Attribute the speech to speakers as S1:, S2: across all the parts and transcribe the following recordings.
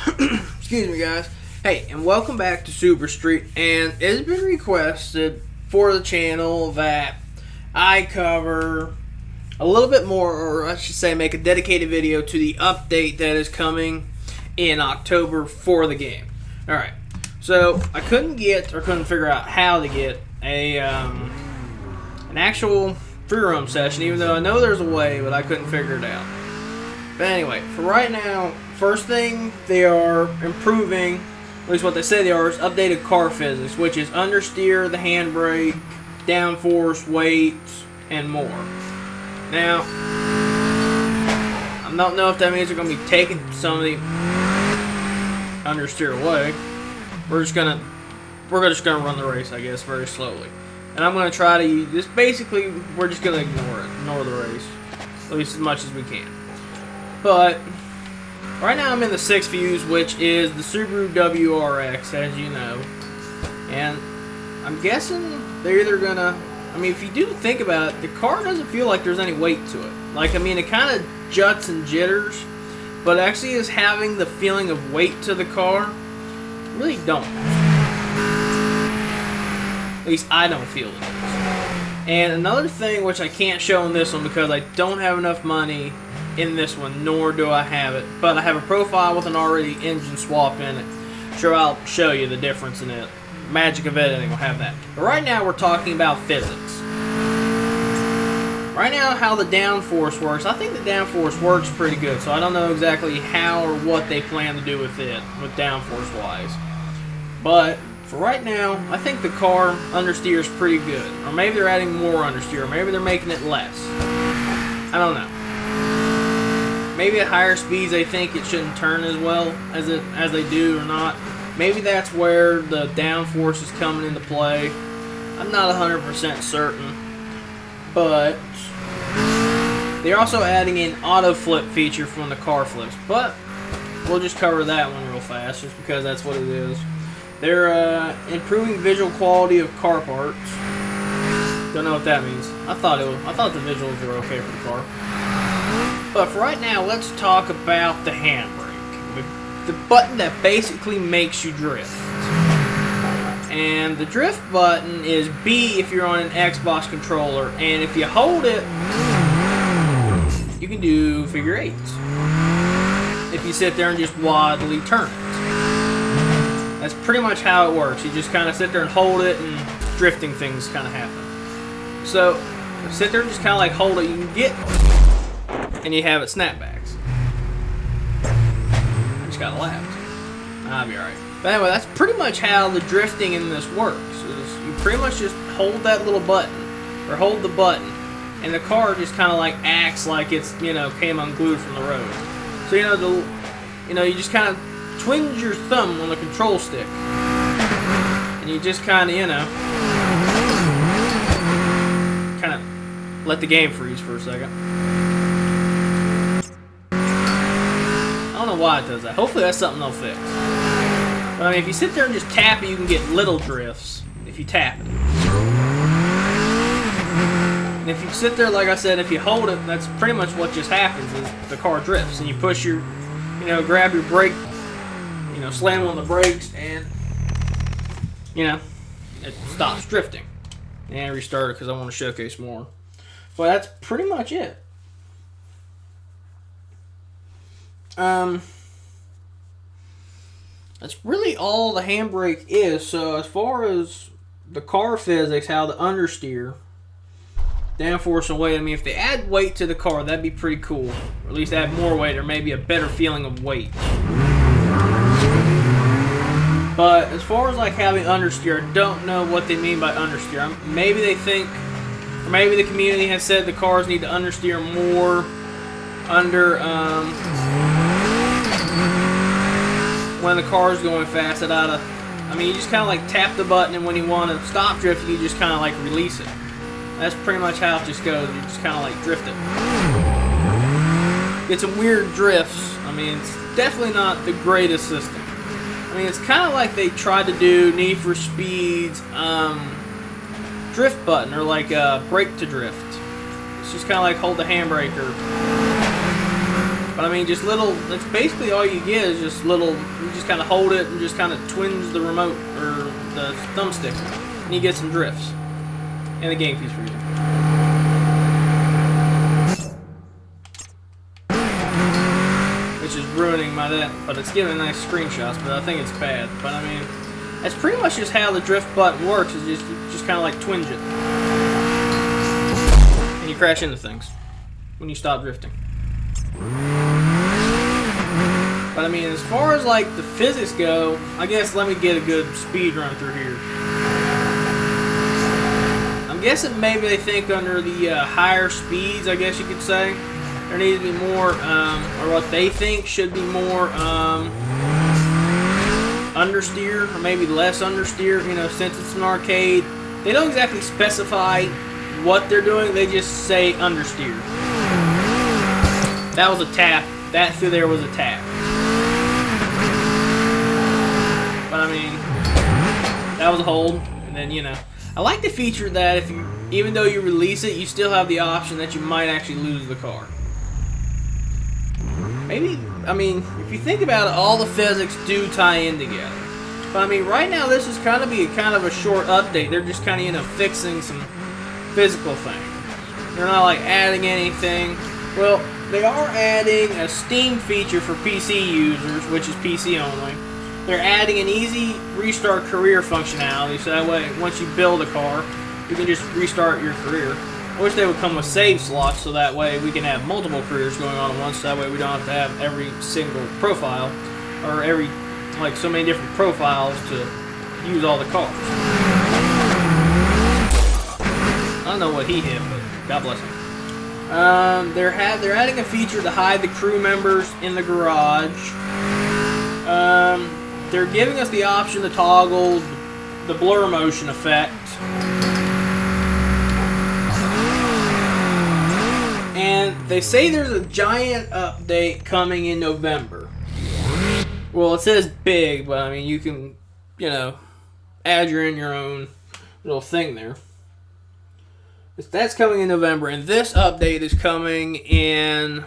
S1: Excuse me, guys. Hey, and welcome back to Super Street. And it's been requested for the channel that I cover a little bit more, or I should say, make a dedicated video to the update that is coming in October for the game. All right. So I couldn't figure out how to get an actual free roam session, even though I know there's a way, but I couldn't figure it out. But anyway, for right now, first thing they are improving, at least what they say they are, is updated car physics, which is understeer, the handbrake, downforce, weight, and more. Now, I don't know if that means they're going to be taking some of the understeer away. We're just gonna run the race, I guess, very slowly. And I'm gonna try to use this. Basically, we're just gonna ignore the race, at least as much as we can. But right now I'm in the 6 Fuse, which is the Subaru WRX, as you know. And I'm guessing they're either gonna, I mean, if you do think about it, the car doesn't feel like there's any weight to it. Like, I mean, it kind of juts and jitters, but actually is having the feeling of weight to the car. Really don't. At least I don't feel it. And another thing which I can't show in this one because I don't have enough money in this one, nor do I have it, but I have a profile with an already engine swap in it. Sure, I'll show you the difference in it. Magic of editing will have that. But right now we're talking about physics. Right now, how the downforce works, I think the downforce works pretty good, so I don't know exactly how or what they plan to do with it, with downforce-wise. But, for right now, I think the car understeers pretty good. Or maybe they're adding more understeer, or maybe they're making it less. I don't know. Maybe at higher speeds they think it shouldn't turn as well as they do or not. Maybe that's where the downforce is coming into play. I'm not 100% certain. But they're also adding an auto flip feature from the car flips. But we'll just cover that one real fast just because that's what it is. They're improving visual quality of car parts. Don't know what that means. I thought the visuals were okay for the car. But for right now, let's talk about the handbrake. The button that basically makes you drift. And the drift button is B if you're on an Xbox controller, and if you hold it, you can do figure eights. If you sit there and just wildly turn it. That's pretty much how it works. You just kind of sit there and hold it, and drifting things kind of happen. So, sit there and just kind of like hold it, you can get, and you have it snapbacks. I just got laughed. I'll be alright. But anyway, that's pretty much how the drifting in this works. Is you pretty much just hold that little button, or hold the button, and the car just kind of like acts like it's, you know, came unglued from the road. So you know, you just kind of twinge your thumb on the control stick, and you just kind of, you know, kind of let the game freeze for a second. I don't know why it does that. Hopefully that's something they'll fix. But I mean, if you sit there and just tap it, you can get little drifts if you tap it. And if you sit there, like I said, if you hold it, that's pretty much what just happens is the car drifts. And you push your, you know, grab your brake, you know, slam on the brakes, and, you know, it stops drifting. And restart it because I want to showcase more. But that's pretty much it. That's really all the handbrake is. So as far as the car physics, how the understeer, downforce and weight, I mean, if they add weight to the car, that'd be pretty cool. Or at least add more weight, or maybe a better feeling of weight. But as far as like having understeer, I don't know what they mean by understeer. Maybe they think, or maybe the community has said the cars need to understeer more under, when the car's going fast. I mean, you just kind of like tap the button, and when you want to stop drifting, you just kind of like release it. That's pretty much how it just goes. You just kind of like drift it. Get some weird drifts. I mean, it's definitely not the greatest system. I mean, it's kind of like they tried to do Need for Speed's drift button, or like brake to drift. It's just kind of like hold the handbrake, or But I mean, just little, that's basically all you get is just little, you just kind of hold it and just kind of twinge the remote or the thumbstick, and you get some drifts. And the game keeps freezing. Which is ruining my that, but it's giving nice screenshots, but I think it's bad. But I mean, that's pretty much just how the drift button works, is just, you just kind of like twinge it. And you crash into things when you stop drifting. But I mean, as far as like the physics go, I guess let me get a good speed run through here. I'm guessing maybe they think under the higher speeds, I guess you could say, there needs to be more, or what they think should be more understeer, or maybe less understeer, you know, since it's an arcade. They don't exactly specify what they're doing, they just say understeer. That was a tap. That through there was a tap. But I mean, that was a hold, and then, you know, I like the feature that if you, even though you release it, you still have the option that you might actually lose the car. Maybe, I mean, if you think about it, all the physics do tie in together. But I mean, right now this is kind of a short update. They're just kind of, you know, fixing some physical things. They're not like adding anything. Well, they are adding a Steam feature for PC users, which is PC only. They're adding an easy restart career functionality, so that way, once you build a car, you can just restart your career. I wish they would come with save slots, so that way we can have multiple careers going on at once, so that way we don't have to have every single profile, or every, like, so many different profiles to use all the cars. I don't know what he hit, but God bless him. They're adding a feature to hide the crew members in the garage. They're giving us the option to toggle the blur motion effect. And they say there's a giant update coming in November. Well, it says big, but I mean, you can, you know, add your own little thing there. That's coming in November, and this update is coming in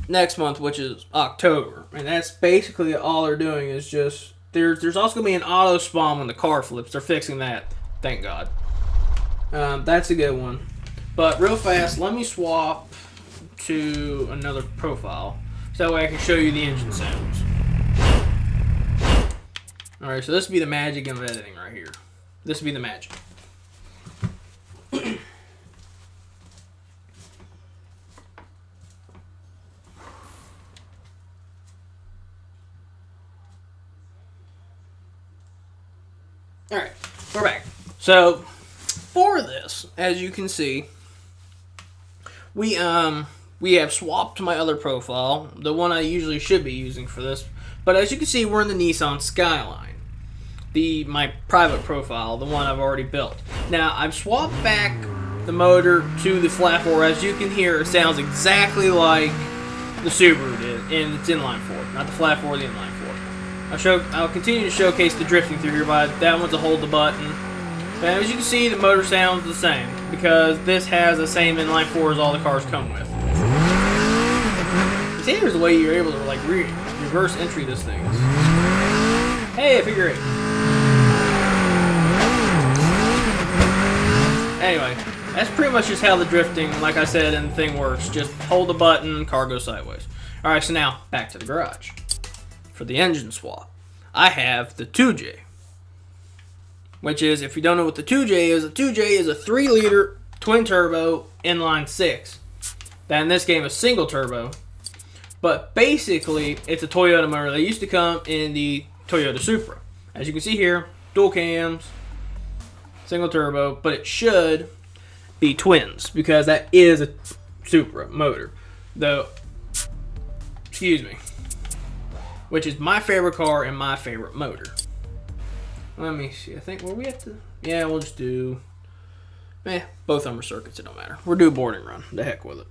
S1: next month, which is October. And that's basically all they're doing is just, there's also going to be an auto spawn when the car flips. They're fixing that, thank God. That's a good one. But real fast, let me swap to another profile, so that way I can show you the engine sounds. Alright, so this would be the magic of editing right here. This would be the magic. Alright, we're back. So, for this, as you can see, we have swapped my other profile, the one I usually should be using for this, but as you can see, we're in the Nissan Skyline. My private profile, the one I've already built. Now, I've swapped back the motor to the flat 4. As you can hear, it sounds exactly like the Subaru did in its inline 4. Not the flat 4, the inline 4. I'll continue to showcase the drifting through here, but that one's a hold the button. But as you can see, the motor sounds the same, because this has the same inline 4 as all the cars come with. See, there's a way you're able to like reverse entry this thing. Hey, figure 8. Anyway, that's pretty much just how the drifting, like I said, and the thing works. Just hold the button, car goes sideways. Alright, so now, back to the garage. For the engine swap, I have the 2J. Which is, if you don't know what the 2J is, a 2J is a 3-liter twin-turbo inline 6. That in this game is single turbo. But basically, it's a Toyota motor. They used to come in the Toyota Supra. As you can see here, dual cams, single turbo, but it should be twins, because that is a Supra motor. Though, excuse me, which is my favorite car and my favorite motor. Let me see, I think, we have to, yeah, we'll just do, both of them are circuits, it don't matter. We'll do a boarding run, the heck with it.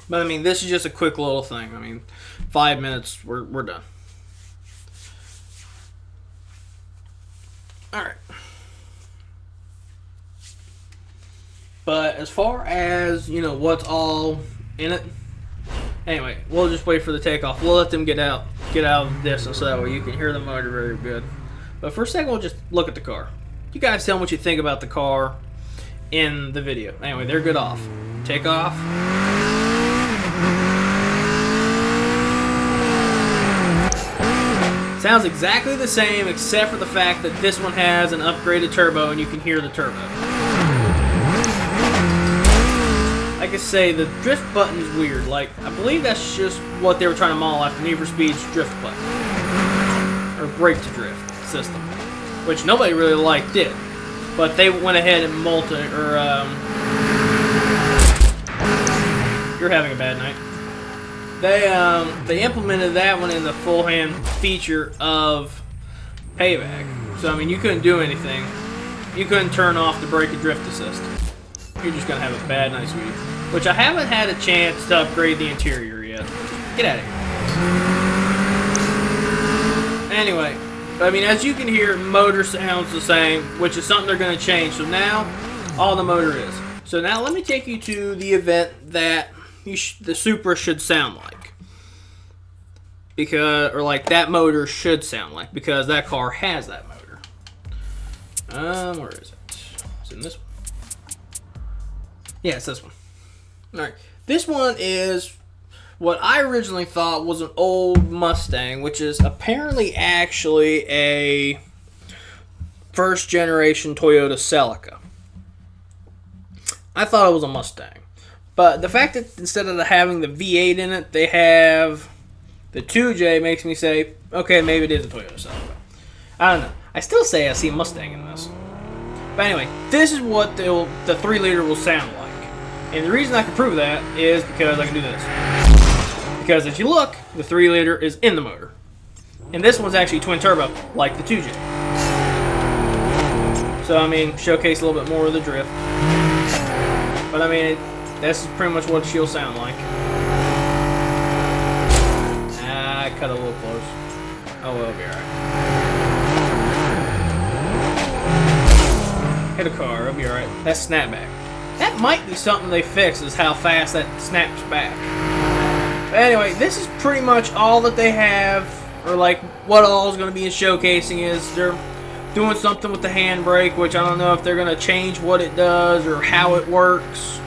S1: But I mean, this is just a quick little thing. I mean, 5 minutes, we're done. Alright. But as far as, you know, what's all in it. Anyway, we'll just wait for the takeoff. We'll let them get out of the distance so that way you can hear the motor very good. But for a second, we'll just look at the car. You guys tell me what you think about the car in the video. Anyway, they're good off. Take off. Sounds exactly the same except for the fact that this one has an upgraded turbo and you can hear the turbo. Like I say, the drift button is weird. Like, I believe that's just what they were trying to model after Need for Speed's drift button. Or brake to drift system. Which nobody really liked it. But they went ahead and you're having a bad night. They implemented that one in the full hand feature of Payback. So, I mean, you couldn't do anything. You couldn't turn off the brake and drift assist. You're just going to have a bad night's week. Which I haven't had a chance to upgrade the interior yet. Get out of here. Anyway, I mean, as you can hear, motor sounds the same, which is something they're going to change. So now, all the motor is. So now let me take you to the event that the Supra should sound like. Or like that motor should sound like, because that car has that motor. Where is it? Is it in this one? Yeah, it's this one. Alright. This one is what I originally thought was an old Mustang, which is apparently actually a first generation Toyota Celica. I thought it was a Mustang. But the fact that instead of having the V8 in it, they have the 2J makes me say, okay, maybe it is a Toyota Celica. I don't know. I still say I see a Mustang in this. But anyway, this is what the 3-liter will sound like. And the reason I can prove that is because I can do this. Because if you look, the 3-liter is in the motor. And this one's actually twin turbo, like the 2J. So, I mean, showcase a little bit more of the drift. But, I mean, that's pretty much what she'll sound like. I cut a little close. Oh, well, it'll be alright. Hit a car, it'll be alright. That's snapback. That might be something they fix, is how fast that snaps back. But anyway, this is pretty much all that they have, or like what all is going to be in showcasing is they're doing something with the handbrake, which I don't know if they're going to change what it does or how it works.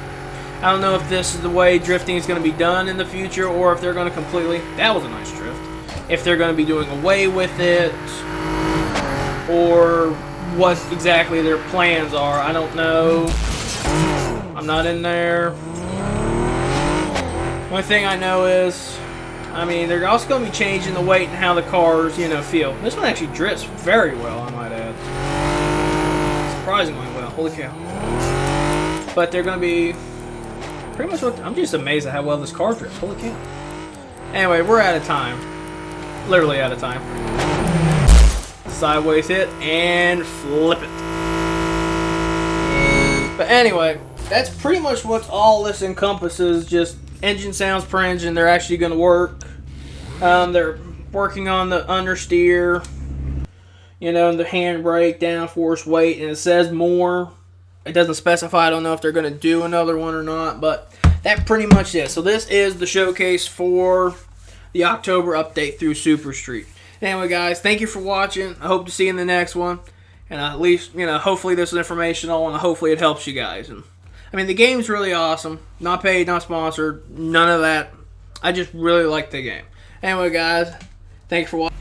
S1: I don't know if this is the way drifting is going to be done in the future, or if they're going to completely... That was a nice drift. If they're going to be doing away with it, or what exactly their plans are. I don't know. I'm not in there. One thing I know is, I mean, they're also going to be changing the weight and how the cars, feel. This one actually drifts very well, I might add. Surprisingly well. Holy cow. But they're going to be pretty much what... I'm just amazed at how well this car drifts. Holy cow. Anyway, we're out of time. Literally out of time. Sideways hit and flip it. But anyway, that's pretty much what all this encompasses. Just engine sounds per engine. They're actually going to work. They're working on the understeer, the handbrake, downforce, weight, and it says more. It doesn't specify. I don't know if they're going to do another one or not, but that pretty much is. So this is the showcase for the October update through Super Street. Anyway, guys, thank you for watching. I hope to see you in the next one. And at least, hopefully this is informational and hopefully it helps you guys. And I mean, the game's really awesome. Not paid, not sponsored, none of that. I just really like the game. Anyway, guys, thanks for watching.